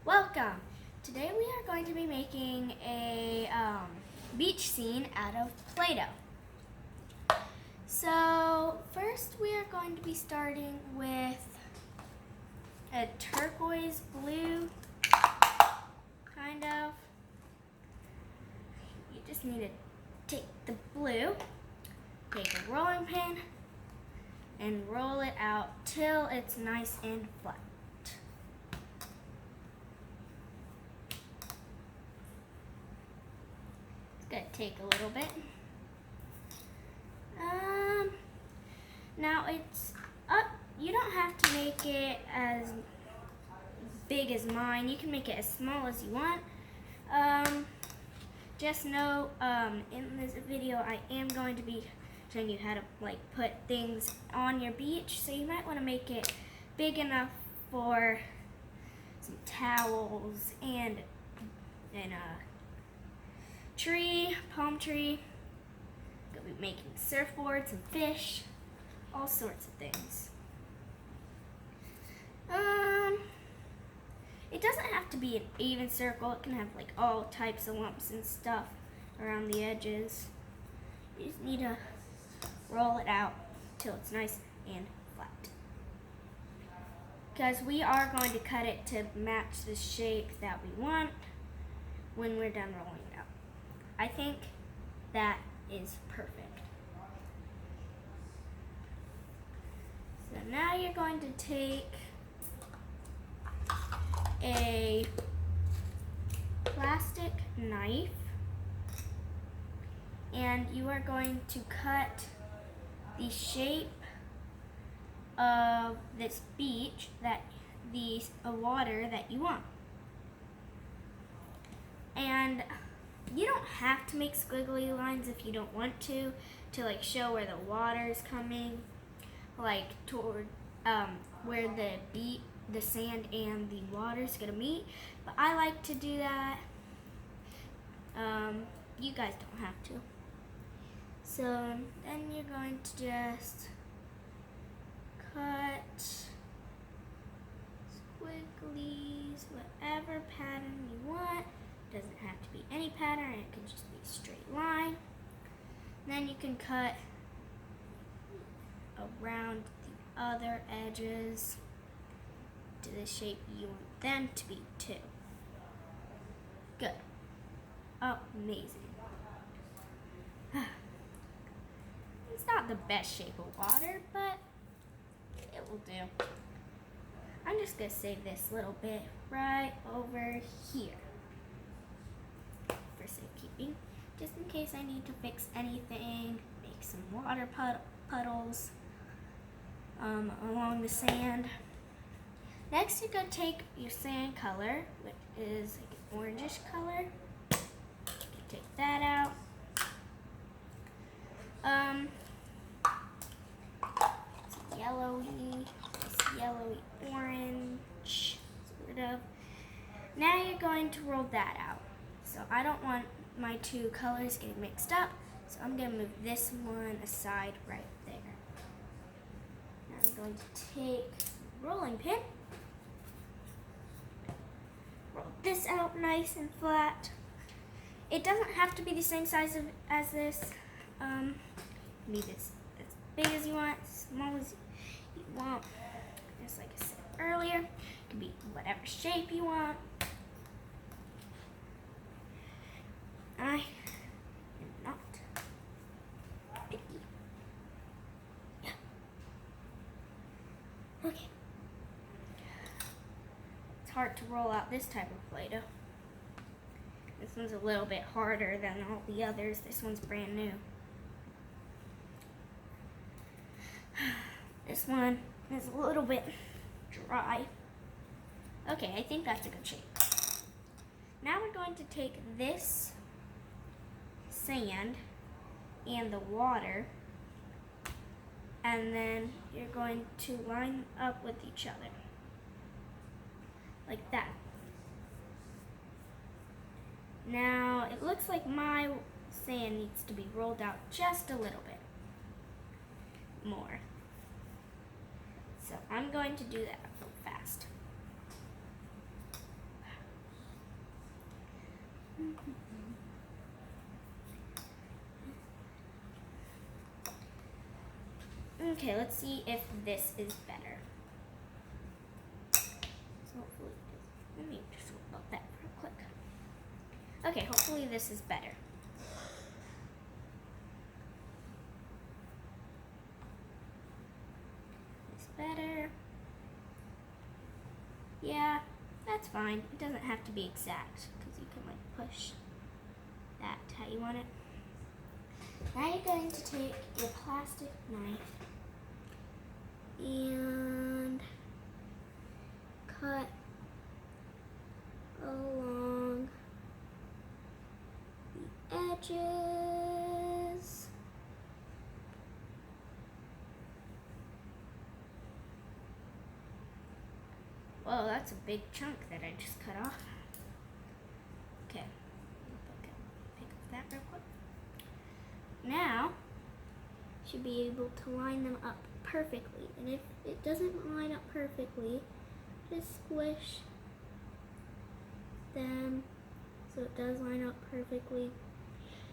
Welcome! Today we are going to be making a beach scene out of Play-Doh. So first we are going to be starting with a turquoise blue, kind of. You just need to take the blue, take a rolling pin, and roll it out till it's nice and flat. Gonna take a little bit. Now it's up. You don't have to make it as big as mine. You can make it as small as you want. Just know, in this video, I am going to be showing you how to put things on your beach. So you might want to make it big enough for some towels and tree, palm tree. Gonna be making surfboards and fish, all sorts of things. It doesn't have to be an even circle. It can have all types of lumps and stuff around the edges. You just need to roll it out till it's nice and flat. Because we are going to cut it to match the shape that we want when we're done rolling it out. I think that is perfect. So now you're going to take a plastic knife and you are going to cut the shape of this beach, the water that you want. And you don't have to make squiggly lines if you don't want to show where the water is coming, toward where the sand and the water is gonna meet. But I like to do that. You guys don't have to. So then you're going to just cut squigglies, whatever pattern you want. Doesn't have to be any pattern, it can just be a straight line. Then you can cut around the other edges to the shape you want them to be too. Good. Amazing. It's not the best shape of water, but it will do. I'm just gonna save this little bit right over here for safekeeping, just in case I need to fix anything, make some water puddles along the sand. Next, you're going to take your sand color, which is an orangish color. You take that out. It's yellowy orange, sort of. Now you're going to roll that out. So I don't want my two colors getting mixed up, so I'm going to move this one aside right there. Now I'm going to take a rolling pin, roll this out nice and flat. It doesn't have to be the same size as this. You need this as big as you want, as small as you want. Just like I said earlier, it can be whatever shape you want. I am not picky. Yeah. Okay. It's hard to roll out this type of Play-Doh. This one's a little bit harder than all the others. This one's brand new. This one is a little bit dry. Okay, I think that's a good shape. Now we're going to take this sand and the water, and then you're going to line up with each other like that. Now it looks like my sand needs to be rolled out just a little bit more, so I'm going to do that real fast. Okay, let's see if this is better. So hopefully, let me just worry about that real quick. Okay, hopefully this is better. It's better. Yeah, that's fine. It doesn't have to be exact because you can like push that how you want it. Now you're going to take your plastic knife and cut along the edges. Whoa, that's a big chunk that I just cut off. Okay, pick up that real quick. Now, you should be able to line them up perfectly. And if it doesn't line up perfectly, just squish them so it does line up perfectly.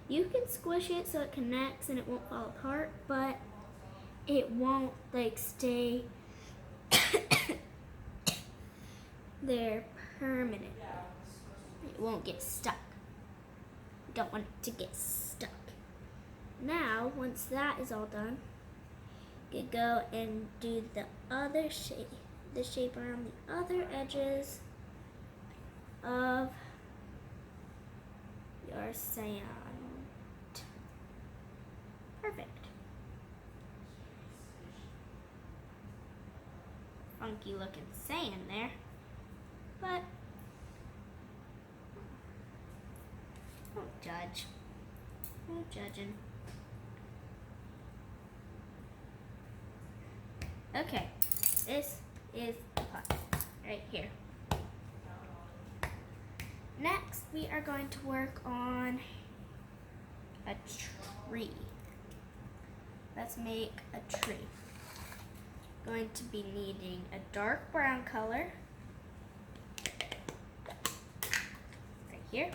You can squish it so it connects and it won't fall apart, but it won't like stay there permanently. It won't get stuck. You don't want it to get stuck. Now, once that is all done, you can go and do the other shape, the shape around the other edges of your sand. Perfect. Funky looking sand there, but don't judge. No judging. Okay, this is the pot right here. Next, we are going to work on a tree. Let's make a tree. Going to be needing a dark brown color right here.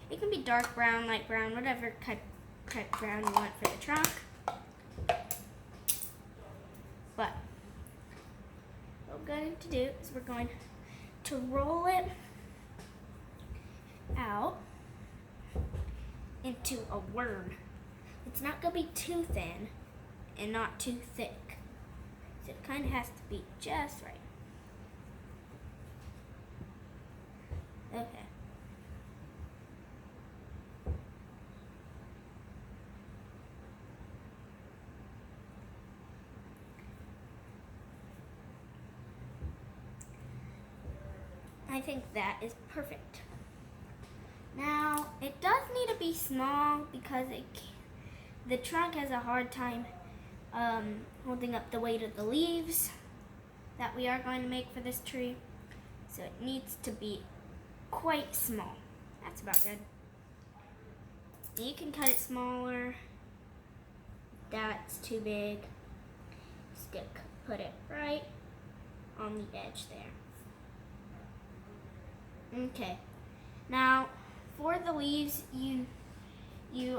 It can be dark brown, light brown, whatever type brown you want for the trunk. But what we're going to do is we're going to roll it out into a worm. It's not going to be too thin and not too thick. So it kind of has to be just right. Okay. I think that is perfect. Now, it does need to be small because the trunk has a hard time holding up the weight of the leaves that we are going to make for this tree. So it needs to be quite small. That's about good. You can cut it smaller. That's too big. Just put it right on the edge there. Okay, now for the leaves, you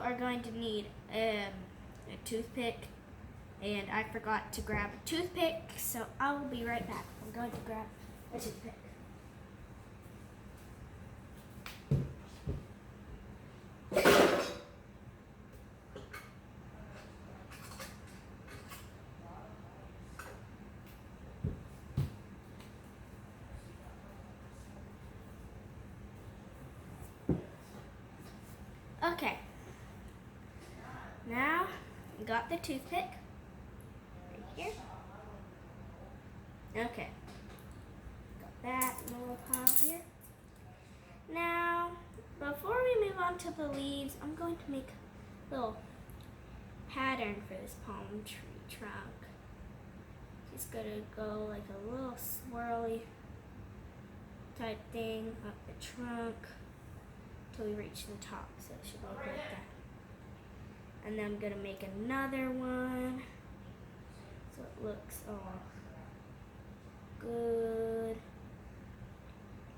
are going to need a toothpick, and I forgot to grab a toothpick, so I will be right back. I'm going to grab a toothpick. Okay, now I got the toothpick right here. Okay, got that in a little pile here. Now, before we move on to the leaves, I'm going to make a little pattern for this palm tree trunk. Just gonna go like a little swirly type thing up the trunk till we reach the top, so it should look like that. And then I'm gonna make another one so it looks all good.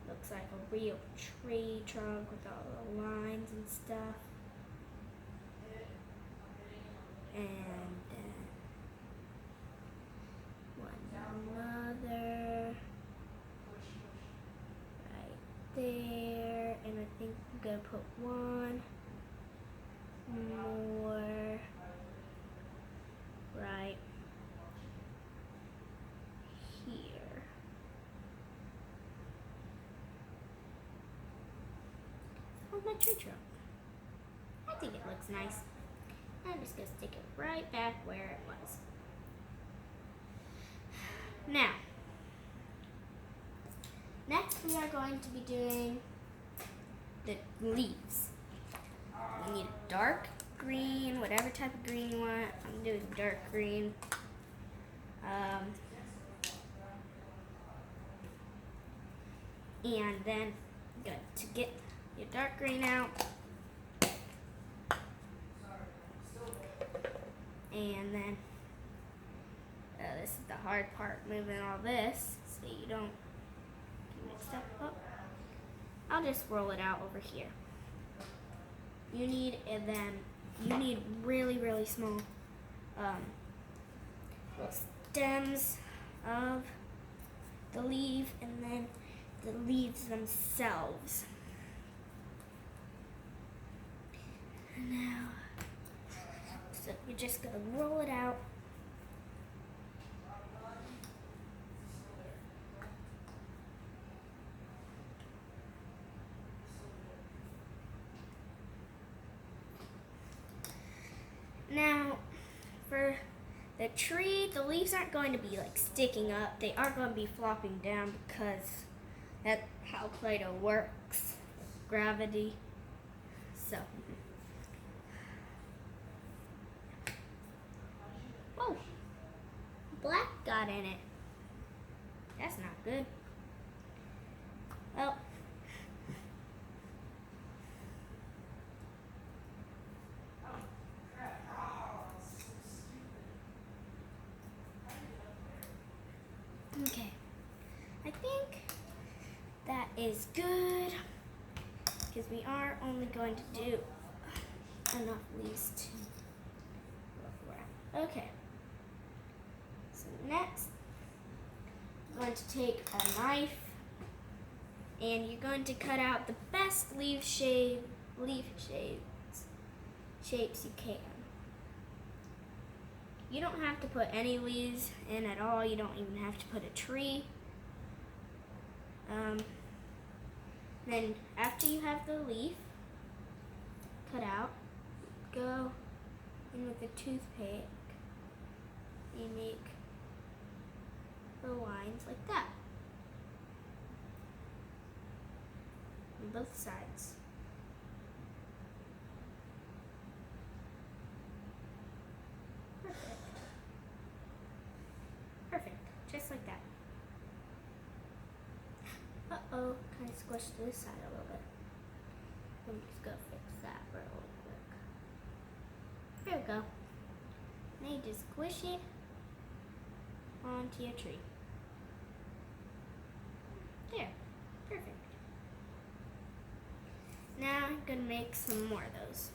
Looks like a real tree trunk with all the lines and stuff. And then there, and I think I'm gonna put one more right here. Oh, my tree trunk. I think it looks nice. I'm just gonna stick it right back where it was. Now, next we are going to be doing the leaves. You need a dark green, whatever type of green you want. I'm doing dark green. And then, good, to get your dark green out. And then, this is the hard part, moving all this so you don't get mixed up. Oh, I'll just roll it out over here. You need, and then you need really, really small little stems of the leaf, and then the leaves themselves. Now, so you're just gonna roll it out. Now, for the tree, the leaves aren't going to be like sticking up. They are going to be flopping down because that's how Play-Doh works, gravity. So, whoa, black got in it. That's not good. Well, okay, I think that is good because we are only going to do enough leaves to wrap. Okay, so next I'm going to take a knife and you're going to cut out the best leaf shapes you can. You don't have to put any leaves in at all. You don't even have to put a tree. Then after you have the leaf cut out, go in with a toothpick and make the lines like that on both sides. Perfect. Perfect. Just like that. Uh-oh, kind of squished this side a little bit. I'm just gonna fix that real quick. There we go. Now you just squish it onto your tree. There. Perfect. Now I'm gonna make some more of those.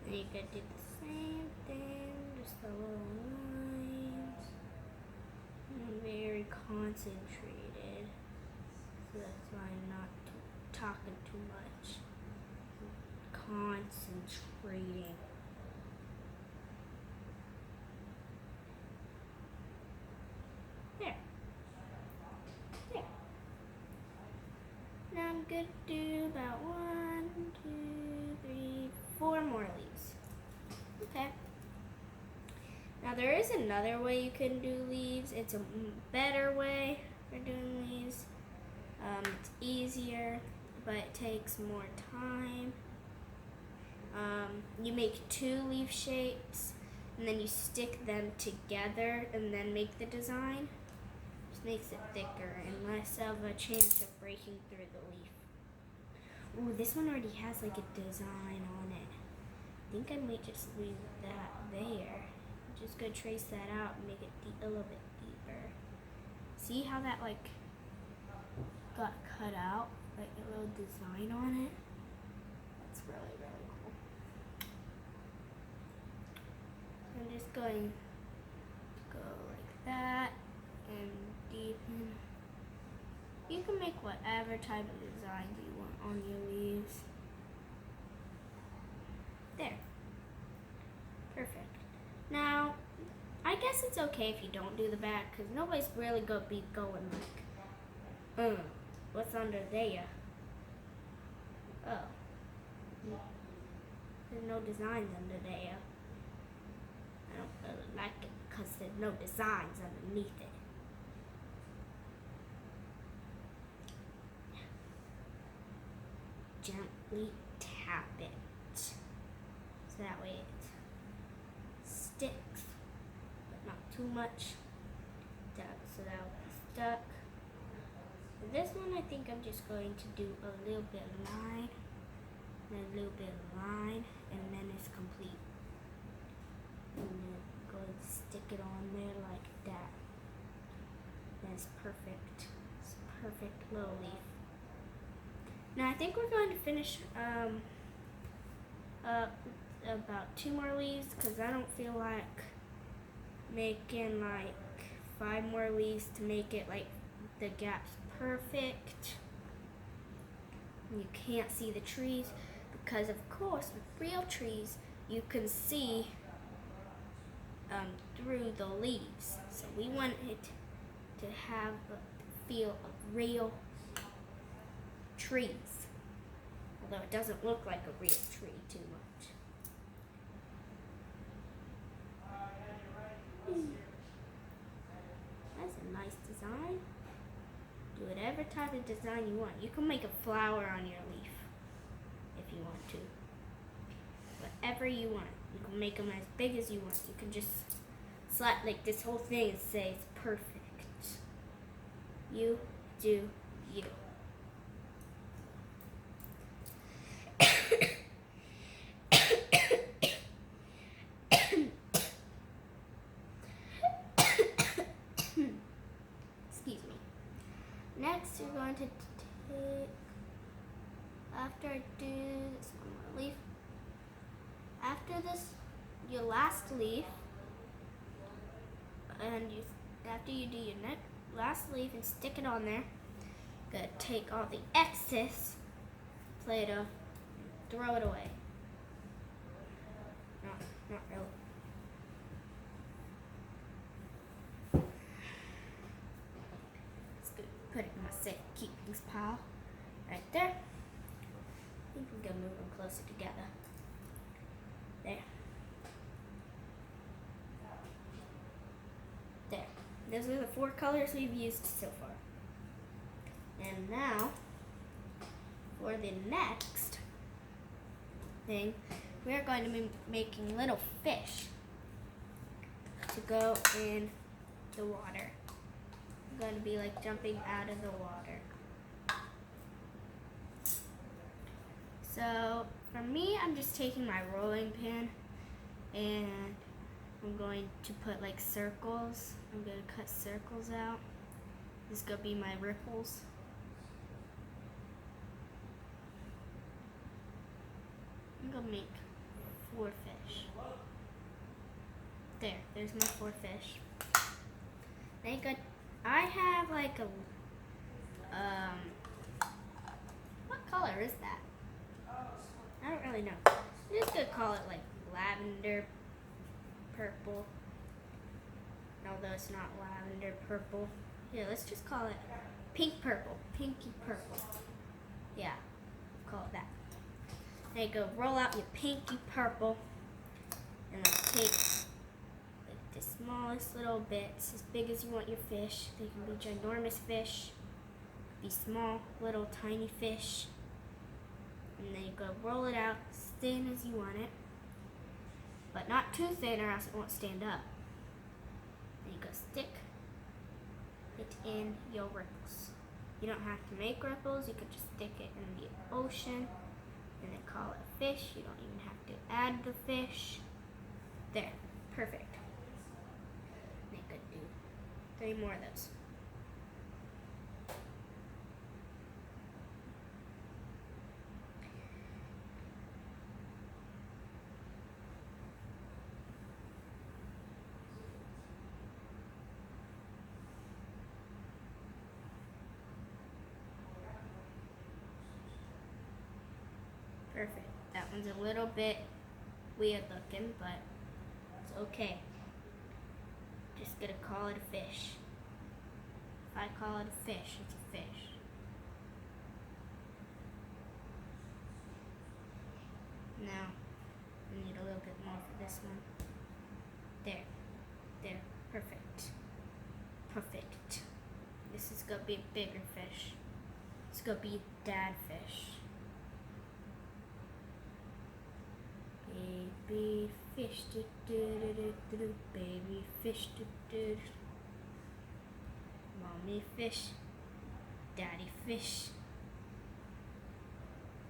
And you could do the same thing, just the little lines. I'm very concentrated, so that's why I'm not talking too much. Concentrating. There. There. Now I'm good to do about 1, 2, 3, 4 more leaves. Okay. Now there is another way you can do leaves. It's a better way for doing leaves. It's easier, but it takes more time. You make 2 leaf shapes and then you stick them together and then make the design. Just makes it thicker and less of a chance of breaking through the leaf. Ooh, this one already has like a design on it. I think I might just leave that there. Just go trace that out and make it a little bit deeper. See how that like got cut out? Like a little design on it? That's really, really cool. I'm just going to go like that and deepen. You can make whatever type of design you want on your leaves. There. Perfect. Now, I guess it's okay if you don't do the back, because nobody's really going to be going like, what's under there? Oh. There's no designs under there. I don't really like it because there's no designs underneath it. Gently tap it. So that way it sticks, but not too much. So that will be stuck. For this one, I think I'm just going to do a little bit of line, and a little bit of line, and then it's complete. And then go and stick it on there like that. That's perfect. It's a perfect little leaf. Now I think we're going to finish about 2 more leaves, because I don't feel like making like 5 more leaves to make it like the gaps perfect. And you can't see the trees because of course with real trees you can see through the leaves. So we want it to have a feel of real trees. Although it doesn't look like a real tree too much. That's a nice design. Do whatever type of design you want. You can make a flower on your leaf if you want to. Whatever you want. You can make them as big as you want. You can just slap like this whole thing and say it's perfect. You do you. Excuse me. Next, you're going to take, after I do this one more leaf, after this, your last leaf, and after you do your last leaf and stick it on there, you're going to take all the excess Play-Doh, throw it away. No, not really. Put it in my safe keepings pile right there. I think we're gonna move them closer together. There. There. Those are the 4 colors we've used so far. And now, for the next thing, we're going to be making little fish to go in the water. Going to be like jumping out of the water. So for me, I'm just taking my rolling pin and I'm going to put like circles. I'm going to cut circles out. This is going to be my ripples. I'm going to make 4 fish. There's my 4 fish. I have like a, what color is that? I don't really know. I'm just gonna call it like lavender purple. Although it's not lavender purple. Yeah, let's just call it pink purple. Pinky purple. Yeah, call it that. There you go, roll out your pinky purple. And then take the smallest little bits, as big as you want your fish. They can be ginormous fish, be small, little tiny fish. And then you go roll it out as thin as you want it. but not too thin or else it won't stand up. Then you go stick it in your ripples. You don't have to make ripples, you could just stick it in the ocean and then call it a fish. You don't even have to add the fish. There, perfect. I could do 3 more of those. Perfect. That one's a little bit weird looking, but it's okay. Just gonna call it a fish. If I call it a fish, it's a fish. Now, we need a little bit more for this one. There, perfect. Perfect. This is gonna be a bigger fish. It's gonna be dad fish. Baby fish, do do do do do do. Baby fish, do do. Mommy fish, daddy fish,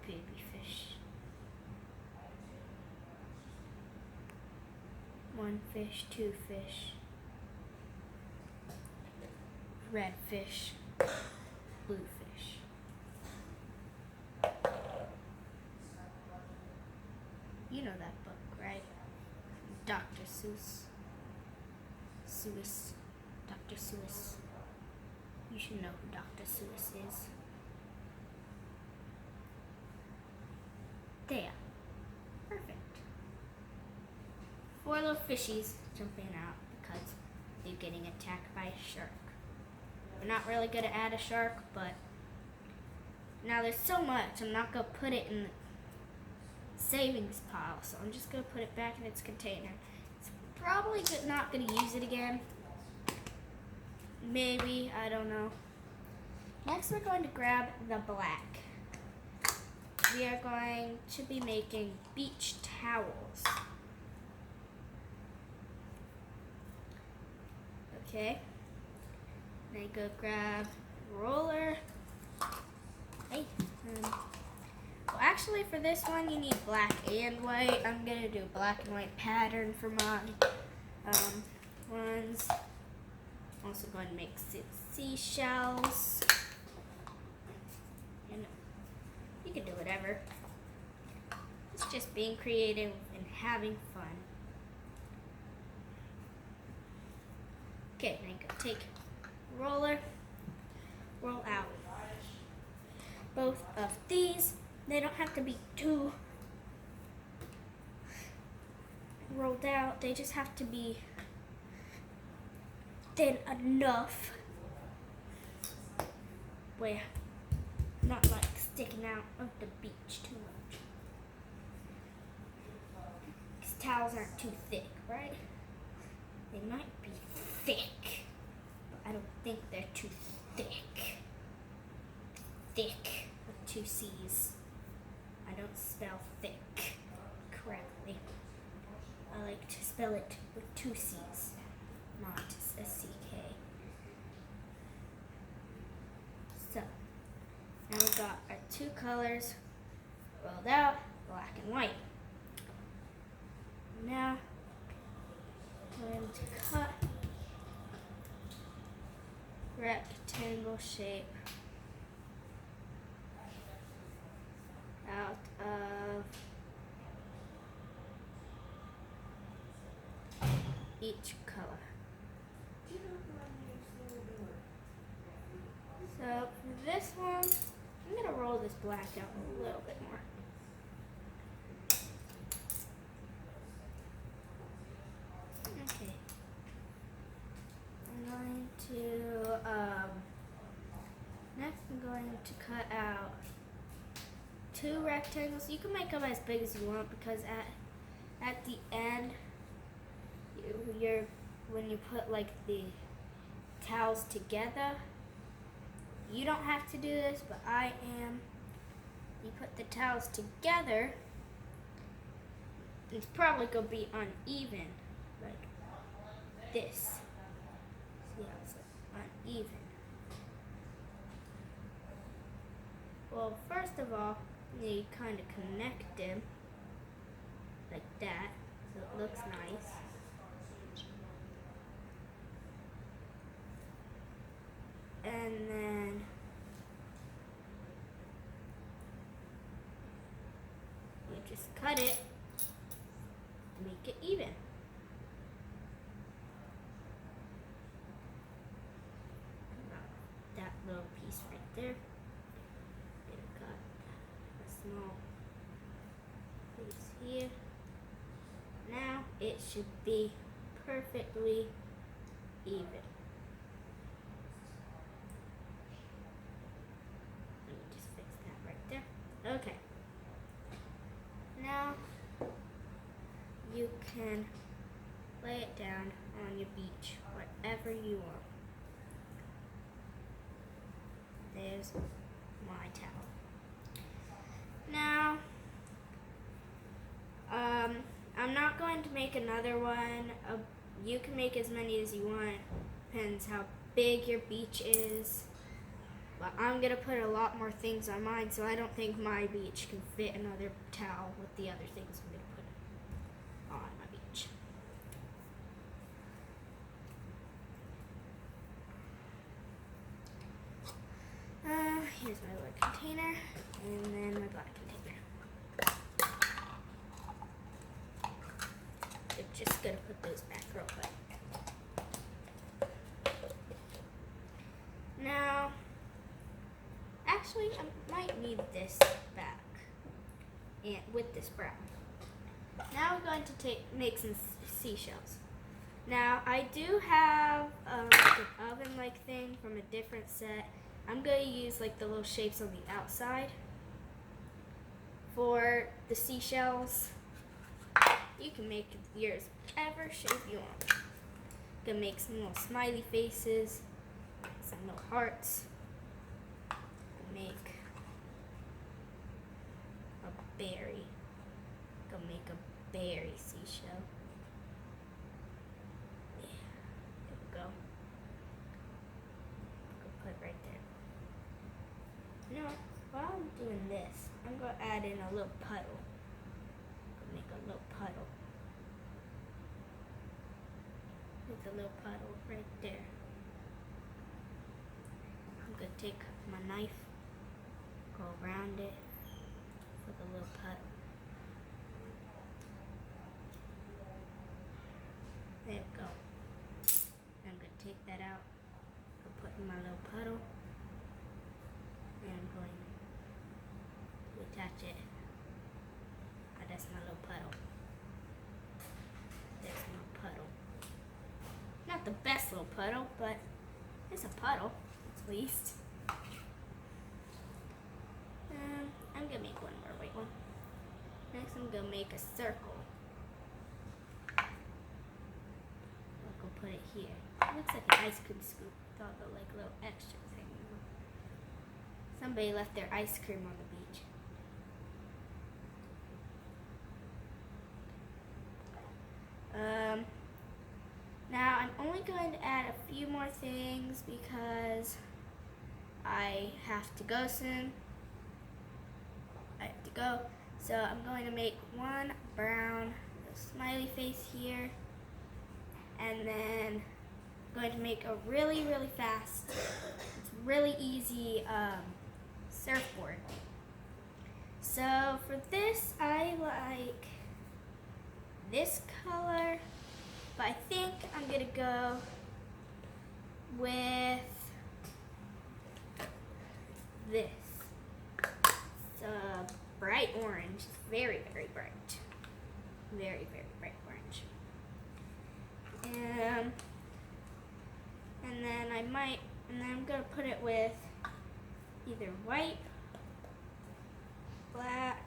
baby fish. 1 fish, 2 fish, red fish, blue fish. You know that book, right? Dr. Seuss. Dr. Seuss. You should know who Dr. Seuss is. There. Perfect. 4 little fishies jumping out because they're getting attacked by a shark. We're not really going to add a shark, but now there's so much, I'm not going to put it in the savings pile, so I'm just going to put it back in its container. It's probably not going to use it again. Maybe, I don't know. Next we're going to grab the black. We are going to be making beach towels. Okay. Then go grab a roller. Hey. Well, actually, for this one, you need black and white. I'm gonna do a black and white pattern for my ones. I'm also going to make seashells. And you can do whatever. It's just being creative and having fun. Okay, then go take roller, roll out both of these. They don't have to be too rolled out. They just have to be thin enough where not like sticking out of the beach too much. These towels aren't too thick, right? They might be thick, but I don't think they're too thick. Thick with 2 C's. I don't spell thick correctly. I like to spell it with 2 C's, not a CK. So, now we've got our 2 colors rolled out, black and white. Now, we're going to cut rectangle shape out of each color. So for this one, I'm going to roll this black out a little bit more. Okay. I'm going to, next I'm going to cut out 2 rectangles. You can make them as big as you want because at the end, when you put like the towels together, you don't have to do this, but I am. You put the towels together, it's probably gonna be uneven, like this. See how it's uneven. Well, first of all, you kind of connect them like that, so it looks nice. And then you just cut it to make it even. That little piece right there. Gonna cut a small piece here. Now it should be perfectly even. Let me just fix that right there. Okay. Now you can lay it down on your beach, wherever you want. There's my towel. Now, I'm not going to make another one. You can make as many as you want. Depends how big your beach is. But I'm gonna put a lot more things on mine, so I don't think my beach can fit another towel with the other things I'm gonna put on my beach. Here's my white container, and then my black container. I'm just gonna put those back real quick. Now, actually, I might need this back, and with this brown. Now we're going to make some seashells. Now, I do have like an oven-like thing from a different set. I'm going to use like the little shapes on the outside for the seashells. You can make yours whatever shape you want. You can make some little smiley faces, some little hearts. Make a berry. Go make a berry seashell. Yeah, there we go. Go put it right there. You know what? While I'm doing this, I'm gonna add in a little puddle. Go make a little puddle. Make a little puddle right there. I'm gonna take my knife, go around it with a little puddle. There we go. I'm gonna take that out, go put in my little puddle, and I'm going to attach it. Oh, that's my little puddle. There's my puddle. Not the best little puddle, but it's a puddle, at least. I'm gonna make one more white one. Next, I'm gonna make a circle. I'll go put it here. It looks like an ice cream scoop with all the like little extras hanging on. Somebody left their ice cream on the beach. Now I'm only going to add a few more things because I have to go soon. I have to go. So I'm going to make one brown smiley face here. And then I'm going to make a really, really fast, it's really easy surfboard. So for this, I like this color, but I think I'm gonna go with this. It's bright orange, very, very bright. Very, very bright orange. And then I'm gonna put it with either white, black,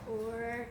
or